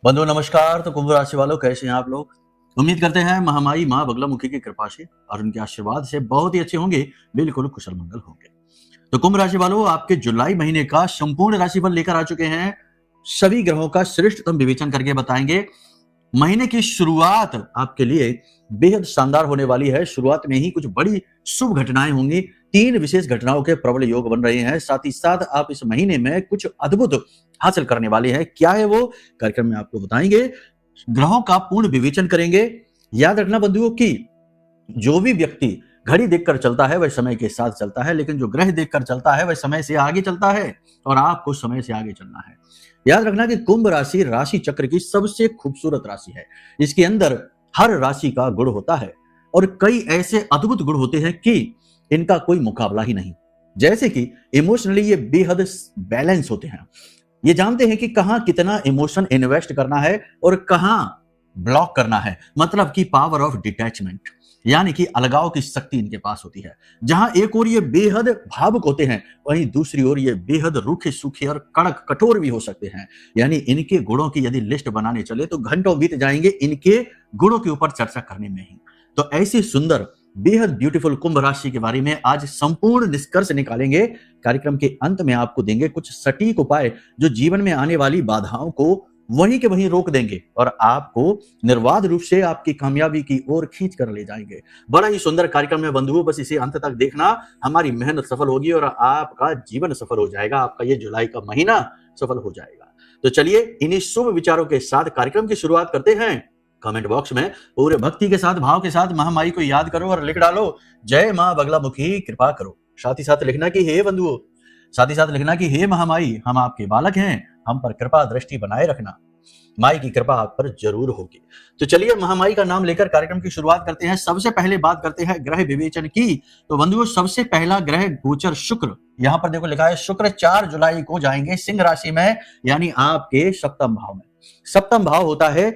बंधु नमस्कार। तो कुंभ राशि वालों, कैसे हैं आप लोग? उम्मीद करते हैं महामाई माँ बगलामुखी की कृपा से और उनके आशीर्वाद से बहुत ही अच्छे होंगे, बिल्कुल कुशल मंगल होंगे। तो कुंभ राशि वालों, आपके जुलाई महीने का संपूर्ण राशिफल लेकर आ चुके हैं। सभी ग्रहों का श्रेष्ठतम विवेचन करके बताएंगे। महीने की शुरुआत आपके लिए बेहद शानदार होने वाली है। शुरुआत में ही कुछ बड़ी शुभ घटनाएं होंगी। 3 विशेष घटनाओं के प्रबल योग बन रहे हैं। साथ ही साथ आप इस महीने में कुछ अद्भुत हासिल करने वाले हैं। क्या है वो, कार्यक्रम में आपको बताएंगे। ग्रहों का पूर्ण विवेचन करेंगे। याद रखना बंधुओं की जो भी व्यक्ति घड़ी देखकर चलता है वह समय के साथ चलता है, लेकिन जो ग्रह देखकर चलता है वह समय से आगे चलता है और आपको समय से आगे चलना है। याद रखना कि कुंभ राशि राशि चक्र की सबसे खूबसूरत राशि है। इसके अंदर हर राशि का गुण होता है और कई ऐसे अद्भुत गुण होते हैं कि इनका कोई मुकाबला ही नहीं। जैसे कि इमोशनली ये बेहद बैलेंस होते हैं। ये जानते हैं कि कहां कितना इमोशन इन्वेस्ट करना है और कहां ब्लॉक करना है। मतलब कि पावर ऑफ डिटैचमेंट, यानी कि अलगाव की शक्ति इनके पास होती है। जहां एक ओर ये बेहद भावुक होते हैं, वहीं दूसरी ओर ये बेहद रूखे सूखे और कड़क कठोर भी हो सकते हैं। यानी इनके गुणों की यदि लिस्ट बनाने चले तो घंटों बीत जाएंगे इनके गुणों के ऊपर चर्चा करने में ही। तो ऐसी सुंदर बेहद ब्यूटीफुल कुंभ राशि के बारे में आज संपूर्ण निष्कर्ष निकालेंगे। कार्यक्रम के अंत में आपको देंगे कुछ सटीक उपाय जो जीवन में आने वाली बाधाओं को वहीं के वहीं रोक देंगे और आपको निर्बाध रूप से आपकी कामयाबी की ओर खींच कर ले जाएंगे। बड़ा ही सुंदर कार्यक्रम है बंधुओं, बस इसे अंत तक देखना। हमारी मेहनत सफल होगी और आपका जीवन सफल हो जाएगा। आपका ये जुलाई का महीना सफल हो जाएगा। तो चलिए इन्हीं शुभ विचारों के साथ कार्यक्रम की शुरुआत करते हैं। कमेंट बॉक्स में पूरे भक्ति के साथ, भाव के साथ महामाई को याद करो और लिख डालो, जय मां बगलामुखी कृपा करो। साथ ही साथ लिखना कि हे बंधुओं, साथ ही साथ लिखना कि हे महामाई, हम आपके बालक हैं, हम पर कृपा दृष्टि बनाए रखना। माई की कृपा आप पर जरूर होगी। तो चलिए महामाई का नाम लेकर कार्यक्रम की शुरुआत करते हैं। सबसे पहले बात करते हैं ग्रह विवेचन की। तो बंधुओं, सबसे पहला ग्रह गोचर शुक्र, यहां पर देखो लिखा है शुक्र 4 जुलाई को जाएंगे सिंह राशि में, यानी आपके सप्तम भाव में। सप्तम भाव होता है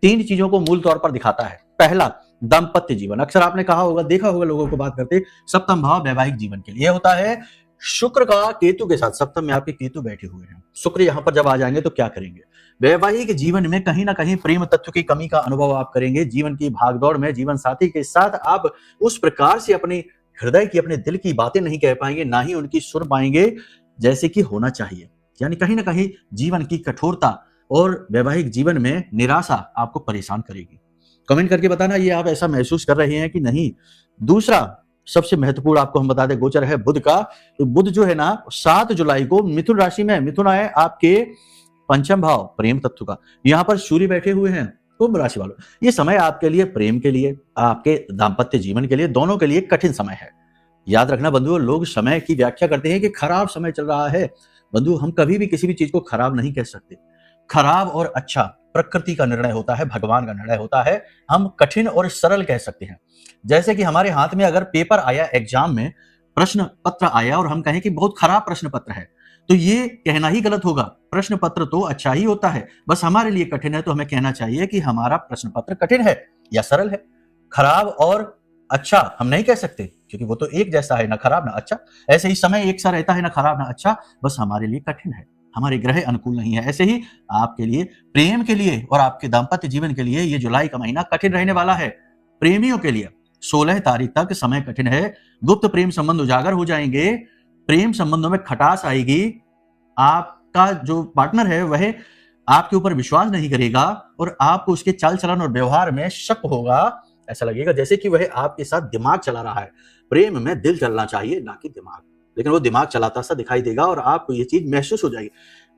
3 चीजों को मूल तौर पर दिखाता है। पहला, दाम्पत्य जीवन। अक्सर आपने कहा होगा, देखा होगा लोगों को बात करते, सप्तम भाव वैवाहिक जीवन के लिए होता है। शुक्र का केतु के साथ, सप्तम में आपके केतु बैठे हुए हैं। शुक्र यहां पर जब आ जाएंगे तो क्या करेंगे? वैवाहिक जीवन में कहीं ना कहीं प्रेम तत्व की कमी का अनुभव आप करेंगे। जीवन की भागदौड़ में जीवन साथी के साथ आप उस प्रकार से अपने हृदय की, अपने दिल की बातें नहीं कह पाएंगे, ना ही उनकी सुन पाएंगे जैसे कि होना चाहिए। यानी कहीं ना कहीं जीवन की कठोरता और वैवाहिक जीवन में निराशा आपको परेशान करेगी। कमेंट करके बताना ये आप ऐसा महसूस कर रहे हैं कि नहीं। दूसरा सबसे महत्वपूर्ण आपको हम बता दें, गोचर है बुध का। तो बुध जो है ना 7 जुलाई को मिथुन राशि में, मिथुन है आपके पंचम भाव प्रेम तत्व का, यहां पर सूर्य बैठे हुए हैं। कुंभ राशि वालों, ये समय आपके लिए, प्रेम के लिए, आपके दाम्पत्य जीवन के लिए, दोनों के लिए कठिन समय है। याद रखना बंधुओं, लोग समय की व्याख्या करते हैं कि खराब समय चल रहा है। बंधु, हम कभी भी किसी भी चीज को खराब नहीं कह सकते। खराब और अच्छा प्रकृति का निर्णय होता है, भगवान का निर्णय होता है। हम कठिन और सरल कह सकते हैं। जैसे कि हमारे हाथ में अगर पेपर आया, एग्जाम में प्रश्न पत्र आया और हम कहें कि बहुत खराब प्रश्न पत्र है, तो ये कहना ही गलत होगा। प्रश्न पत्र तो अच्छा ही होता है, बस हमारे लिए कठिन है। तो हमें कहना चाहिए कि हमारा प्रश्न पत्र कठिन है या सरल है। खराब और अच्छा हम नहीं कह सकते, क्योंकि वो तो एक जैसा है, ना खराब ना अच्छा। ऐसे ही समय एक सा रहता है, ना खराब ना अच्छा, बस हमारे लिए कठिन है, हमारे ग्रह अनुकूल नहीं है। ऐसे ही आपके लिए, प्रेम के लिए और आपके दाम्पत्य जीवन के लिए ये जुलाई का महीना कठिन रहने वाला है। प्रेमियों के लिए 16 तारीख तक समय कठिन है। गुप्त प्रेम संबंध उजागर हो जाएंगे। प्रेम संबंधों में खटास आएगी। आपका जो पार्टनर है वह आपके ऊपर विश्वास नहीं करेगा और आपको उसके चाल चलन और व्यवहार में शक होगा। ऐसा लगेगा जैसे कि वह आपके साथ दिमाग चला रहा है। प्रेम में दिल चलना चाहिए, ना कि दिमाग, लेकिन वो दिमाग चलाता सा दिखाई देगा और आपको ये चीज महसूस हो जाएगी।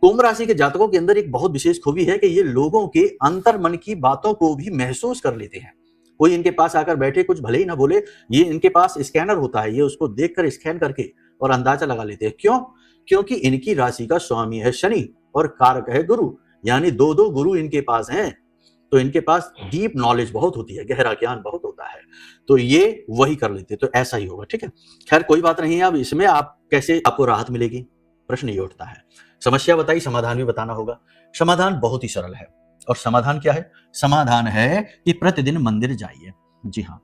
कुंभ राशि के जातकों के अंदर एक बहुत विशेष खूबी है कि ये लोगों के अंतर मन की बातों को भी महसूस कर लेते हैं। कोई इनके पास आकर बैठे, कुछ भले ही ना बोले, ये इनके पास स्कैनर होता है। ये उसको देखकर स्कैन करके और अंदाजा लगा लेते हैं। क्यों? क्योंकि इनकी राशि का स्वामी है शनि और कारक है गुरु, यानी 2 गुरु इनके पास हैं। तो इनके पास डीप नॉलेज बहुत होती है, गहरा ज्ञान बहुत होता है। तो ये वही कर लेते, तो ऐसा ही होगा। ठीक है, खैर कोई बात नहीं है। अब इसमें आप कैसे, आपको राहत मिलेगी, प्रश्न ये उठता है। समस्या बताई, समाधान भी बताना होगा। समाधान बहुत ही सरल है। और समाधान क्या है? समाधान है कि प्रतिदिन मंदिर जाइए। जी हाँ,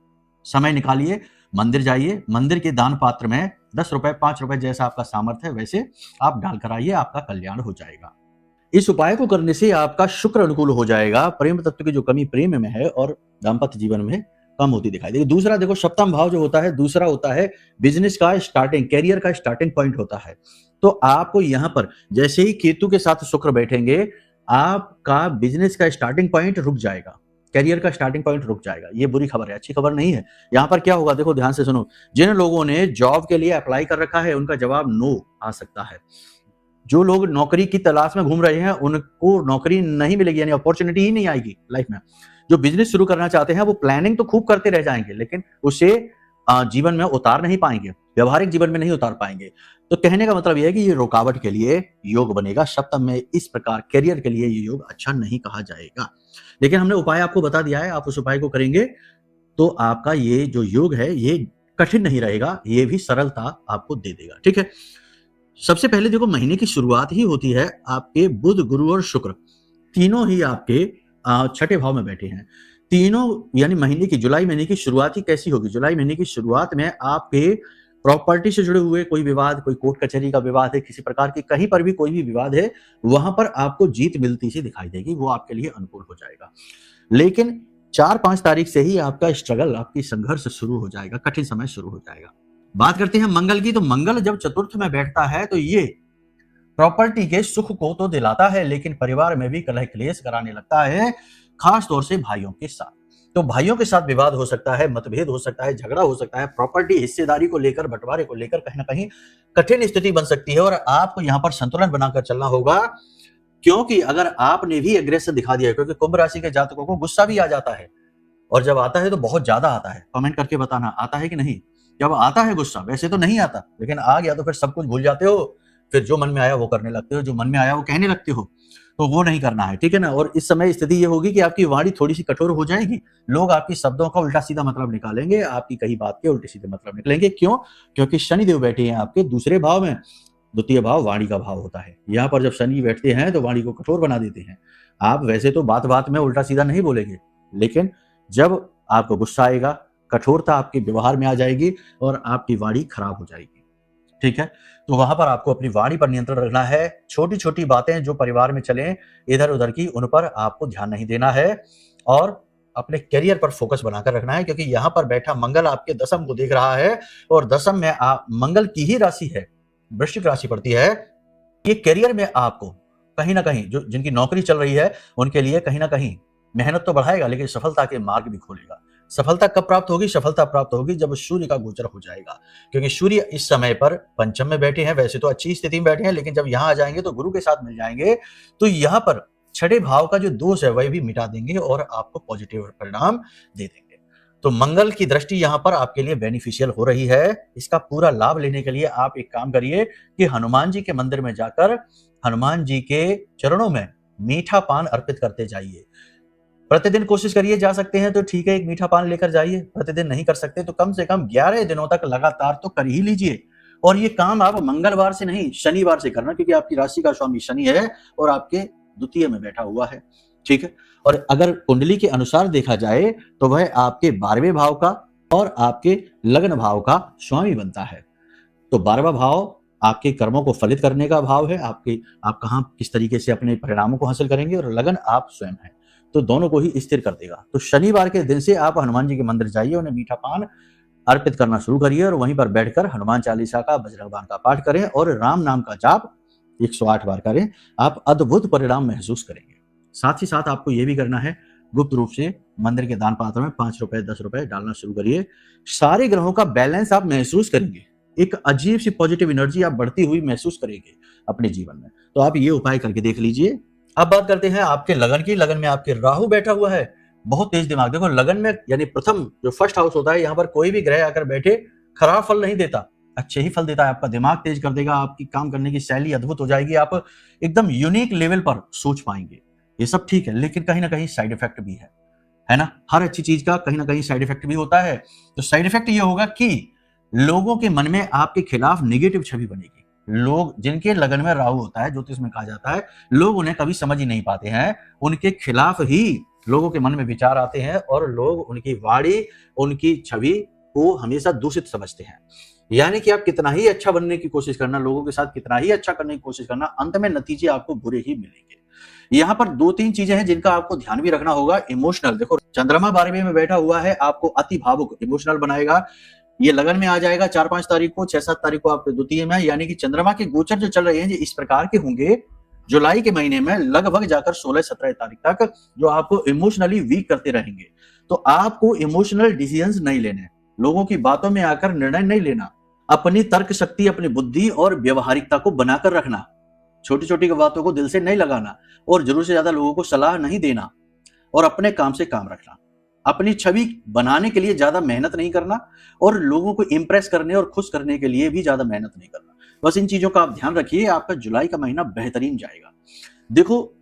समय निकालिए, मंदिर जाइए। मंदिर के दान पात्र में 10 रुपए, 5 रुपए जैसा आपका सामर्थ्य है वैसे आप डाल कर आइए, आपका कल्याण हो जाएगा। इस उपाय को करने से आपका शुक्र अनुकूल हो जाएगा, प्रेम तत्व की जो कमी प्रेम में है और दाम्पत्य जीवन में कम होती दिखाई देगी। दूसरा देखो, सप्तम भाव जो होता है, दूसरा होता है बिजनेस का स्टार्टिंग, कैरियर का स्टार्टिंग पॉइंट होता है। तो आपको यहाँ पर जैसे ही केतु के साथ शुक्र बैठेंगे, आपका बिजनेस का स्टार्टिंग पॉइंट रुक जाएगा, कैरियर का स्टार्टिंग पॉइंट रुक जाएगा। ये बुरी खबर है, अच्छी खबर नहीं है। यहाँ पर क्या होगा, देखो ध्यान से सुनो। जिन लोगों ने जॉब के लिए अप्लाई कर रखा है, उनका जवाब नो आ सकता है। जो लोग नौकरी की तलाश में घूम रहे हैं, उनको नौकरी नहीं मिलेगी, यानी अपॉर्चुनिटी ही नहीं आएगी लाइफ में। जो बिजनेस शुरू करना चाहते हैं, वो प्लानिंग तो खूब करते रह जाएंगे, लेकिन उसे जीवन में उतार नहीं पाएंगे, व्यवहारिक जीवन में नहीं उतार पाएंगे। तो कहने का मतलब यह है कि ये रुकावट के लिए योग बनेगा सप्तम में। इस प्रकार कैरियर के लिए ये योग अच्छा नहीं कहा जाएगा, लेकिन हमने उपाय आपको बता दिया है। आप उस उपाय को करेंगे तो आपका ये जो योग है, ये कठिन नहीं रहेगा, ये भी सरलता आपको दे देगा। ठीक है, सबसे पहले देखो, महीने की शुरुआत ही होती है आपके बुध, गुरु और शुक्र, तीनों ही आपके छठे भाव में बैठे हैं। तीनों यानी महीने की, जुलाई महीने की शुरुआत ही कैसी होगी? जुलाई महीने की शुरुआत में आपके प्रॉपर्टी से जुड़े हुए कोई विवाद, कोई कोर्ट कचहरी का विवाद है, किसी प्रकार की कहीं पर भी कोई भी विवाद है, वहां पर आपको जीत मिलती सी दिखाई देगी, वो आपके लिए अनुकूल हो जाएगा। लेकिन 4-5 तारीख से ही आपका स्ट्रगल, आपकी संघर्ष शुरू हो जाएगा, कठिन समय शुरू हो जाएगा। बात करते हैं मंगल की, तो मंगल जब चतुर्थ में बैठता है तो ये प्रॉपर्टी के सुख को तो दिलाता है, लेकिन परिवार में भी कलह क्लेश कराने लगता है, खास तौर से भाइयों के साथ। तो भाइयों के साथ विवाद हो सकता है, मतभेद हो सकता है, झगड़ा हो सकता है, प्रॉपर्टी हिस्सेदारी को लेकर, बंटवारे को लेकर कहीं ना कहीं कठिन स्थिति बन सकती है, और आपको यहाँ पर संतुलन बनाकर चलना होगा। क्योंकि अगर आपने भी एग्रेशन दिखा दिया, क्योंकि कुंभ राशि के जातकों को गुस्सा भी आ जाता है, और जब आता है तो बहुत ज्यादा आता है। कमेंट करके बताना, आता है कि नहीं? जब आता है गुस्सा, वैसे तो नहीं आता, लेकिन आ गया तो फिर सब कुछ भूल जाते हो, फिर जो मन में आया वो करने लगते हो, जो मन में आया वो कहने लगते हो, तो वो नहीं करना है। ठीक है ना? और इस समय स्थिति ये होगी कि आपकी वाणी थोड़ी सी कठोर हो जाएगी, लोग आपकी शब्दों का उल्टा सीधा मतलब निकालेंगे, आपकी कही बात के उल्टे सीधे मतलब निकलेंगे। क्यों? क्योंकि शनिदेव बैठे हैं आपके दूसरे भाव में, द्वितीय भाव वाणी का भाव होता है। यहाँ पर जब शनि बैठते हैं तो वाणी को कठोर बना देते हैं। आप वैसे तो बात बात में उल्टा सीधा नहीं बोलेंगे, लेकिन जब आपको गुस्सा आएगा, कठोरता आपके व्यवहार में आ जाएगी और आपकी वाणी खराब हो जाएगी। ठीक है, तो वहां पर आपको अपनी वाणी पर नियंत्रण रखना है। छोटी छोटी बातें जो परिवार में चलें इधर उधर की, उन पर आपको ध्यान नहीं देना है, और अपने करियर पर फोकस बनाकर रखना है, क्योंकि यहाँ पर बैठा मंगल आपके दशम को देख रहा है, और दशम में मंगल की ही राशि है, वृश्चिक राशि पड़ती है। ये करियर में आपको कहीं ना कहीं, जो जिनकी नौकरी चल रही है उनके लिए कहीं ना कहीं मेहनत तो बढ़ाएगा, लेकिन सफलता के मार्ग भी खोलेगा। सफलता कब प्राप्त होगी? सफलता प्राप्त होगी जब सूर्य का गोचर हो जाएगा, क्योंकि सूर्य इस समय पर पंचम में बैठे हैं। वैसे तो अच्छी स्थिति में बैठे हैं, लेकिन जब यहाँ आ जाएंगे तो गुरु के साथ मिल जाएंगे, तो यहाँ पर छठे भाव का जो दोष है वह भी मिटा देंगे और आपको पॉजिटिव परिणाम दे देंगे। तो मंगल की दृष्टि यहाँ पर आपके लिए बेनिफिशियल हो रही है। इसका पूरा लाभ लेने के लिए आप एक काम करिए कि हनुमान जी के मंदिर में जाकर हनुमान जी के चरणों में मीठा पान अर्पित करते जाइए। प्रतिदिन कोशिश करिए, जा सकते हैं तो ठीक है, एक मीठा पान लेकर जाइए। प्रतिदिन नहीं कर सकते तो कम से कम 11 दिनों तक लगातार तो कर ही लीजिए। और ये काम आप मंगलवार से नहीं, शनिवार से करना, क्योंकि आपकी राशि का स्वामी शनि है और आपके द्वितीय में बैठा हुआ है। ठीक है, और अगर कुंडली के अनुसार देखा जाए तो वह आपके 12वें भाव का और आपके लग्न भाव का स्वामी बनता है। तो 12वां भाव आपके कर्मों को फलित करने का भाव है, आप कहाँ किस तरीके से अपने परिणामों को हासिल करेंगे, और लगन आप स्वयं है, तो दोनों को ही स्थिर कर देगा। तो शनिवार के दिन से आप हनुमान जी के मंदिर जाइए, उन्हें मीठा पान अर्पित करना शुरू करिए, और वहीं पर बैठकर हनुमान चालीसा का, बजरंग बाण का पाठ करें और राम नाम का जाप 108 बार करें। आप अद्भुत परिणाम महसूस करेंगे। साथ ही साथ आपको यह भी करना है, गुप्त रूप से मंदिर के दान पात्र में 5 रुपए 10 रुपए डालना शुरू करिए। सारे ग्रहों का बैलेंस आप महसूस करेंगे, एक अजीब सी पॉजिटिव एनर्जी आप बढ़ती हुई महसूस करेंगे अपने जीवन में। तो आप ये उपाय करके देख लीजिए। अब बात करते हैं आपके लगन की। लगन में आपके राहु बैठा हुआ है, बहुत तेज दिमाग। देखो, लगन में यानी प्रथम जो फर्स्ट हाउस होता है, यहाँ पर कोई भी ग्रह आकर बैठे खराब फल नहीं देता, अच्छे ही फल देता है। आपका दिमाग तेज कर देगा, आपकी काम करने की शैली अद्भुत हो जाएगी, आप एकदम यूनिक लेवल पर सोच पाएंगे। ये सब ठीक है, लेकिन कहीं ना कहीं साइड इफेक्ट भी है ना? हर अच्छी चीज का कहीं ना कहीं साइड इफेक्ट भी होता है। तो साइड इफेक्ट ये होगा कि लोगों के मन में आपके खिलाफ नेगेटिव छवि बनेगी। लोग जिनके लगन में राहु होता है, ज्योतिष में कहा जाता है, लोग उन्हें कभी समझ ही नहीं पाते हैं, उनके खिलाफ ही लोगों के मन में विचार आते हैं, और लोग उनकी वाणी, उनकी छवि को हमेशा दूषित समझते हैं। यानी कि आप कितना ही अच्छा बनने की कोशिश करना, लोगों के साथ कितना ही अच्छा करने की कोशिश करना, अंत में नतीजे आपको बुरे ही मिलेंगे। यहाँ पर 2-3 चीजें हैं जिनका आपको ध्यान भी रखना होगा। इमोशनल, देखो चंद्रमा 12वें में बैठा हुआ है, आपको अति भावुक इमोशनल बनाएगा। ये लगन में आ जाएगा 4-5 तारीख को, 6-7 तारीख को आपके द्वितीय में, यानी कि चंद्रमा के गोचर जो चल रहे हैं इस प्रकार के होंगे जुलाई के महीने में लगभग जाकर 16-17 तारीख तक, जो आपको इमोशनली वीक करते रहेंगे। तो आपको इमोशनल डिसीजंस नहीं लेने, लोगों की बातों में आकर निर्णय नहीं लेना, अपनी तर्क शक्ति, अपनी बुद्धि और व्यवहारिकता को बनाकर रखना, छोटी छोटी बातों को दिल से नहीं लगाना और जरूर से ज्यादा लोगों को सलाह नहीं देना और अपने काम से काम रखना। अपनी छवि बनाने के लिए ज्यादा मेहनत नहीं करना और लोगों को इंप्रेस करने और खुश करने के लिए भी ज्यादा मेहनत नहीं करना। बस इन चीजों का आप ध्यान रखिए, आपका जुलाई का महीना बेहतरीन जाएगा। देखो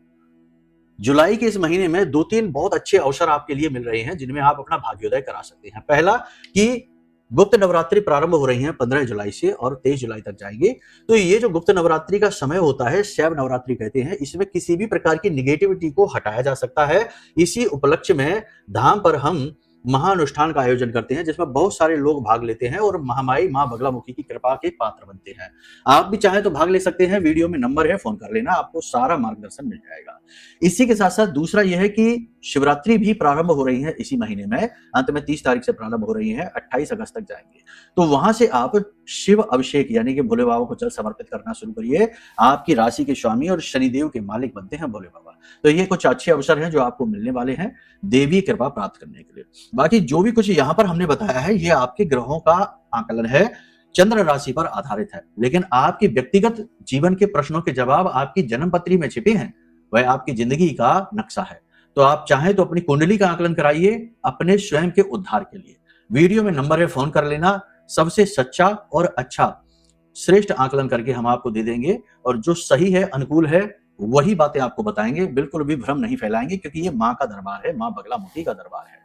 जुलाई के इस महीने में 2-3 बहुत अच्छे अवसर आपके लिए मिल रहे हैं जिनमें आप अपना भाग्योदय करा सकते हैं। पहला कि गुप्त नवरात्रि प्रारंभ हो रही हैं 15 जुलाई से और 23 जुलाई तक जाएंगे। तो ये जो गुप्त नवरात्रि का समय होता है, शैव नवरात्रि कहते हैं, इसमें किसी भी प्रकार की निगेटिविटी को हटाया जा सकता है। इसी उपलक्ष्य में धाम पर हम महाअनुष्ठान का आयोजन करते हैं जिसमें बहुत सारे लोग भाग लेते हैं और महामाई मां बगलामुखी की कृपा के पात्र बनते हैं। आप भी चाहे तो भाग ले सकते हैं, वीडियो में नंबर है, फोन कर लेना, आपको सारा मार्गदर्शन मिल जाएगा। इसी के साथ साथ दूसरा यह है कि शिवरात्रि भी प्रारंभ हो रही है इसी महीने में, अंत में 30 तारीख से प्रारंभ हो रही है, 28 अगस्त तक जाएंगे। तो वहां से आप शिव अभिषेक यानी कि भोले बाबा को जल समर्पित करना शुरू करिए। आपकी राशि के स्वामी और शनिदेव के मालिक बनते हैं भोले बाबा। तो ये कुछ अच्छे अवसर हैं जो आपको मिलने वाले हैं देवी कृपा प्राप्त करने के लिए। बाकी जो भी कुछ यहाँ पर हमने बताया है ये आपके ग्रहों का आकलन है, चंद्र राशि पर आधारित है, लेकिन आपके व्यक्तिगत जीवन के प्रश्नों के जवाब आपकी जन्म पत्री में छिपे हैं, वह आपकी जिंदगी का नक्शा है। तो आप चाहें तो अपनी कुंडली का आकलन कराइए अपने स्वयं के उद्धार के लिए। वीडियो में नंबर है, फोन कर लेना, सबसे सच्चा और अच्छा श्रेष्ठ आकलन करके हम आपको दे देंगे और जो सही है, अनुकूल है, वही बातें आपको बताएंगे। बिल्कुल भी भ्रम नहीं फैलाएंगे क्योंकि ये माँ का दरबार है, माँ बगलामुखी का दरबार है।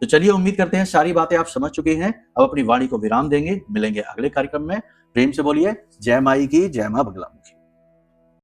तो चलिए, उम्मीद करते हैं सारी बातें आप समझ चुके हैं। अब अपनी वाणी को विराम देंगे, मिलेंगे अगले कार्यक्रम में। प्रेम से बोलिए जय माई की, जय माँ बगलामुखी।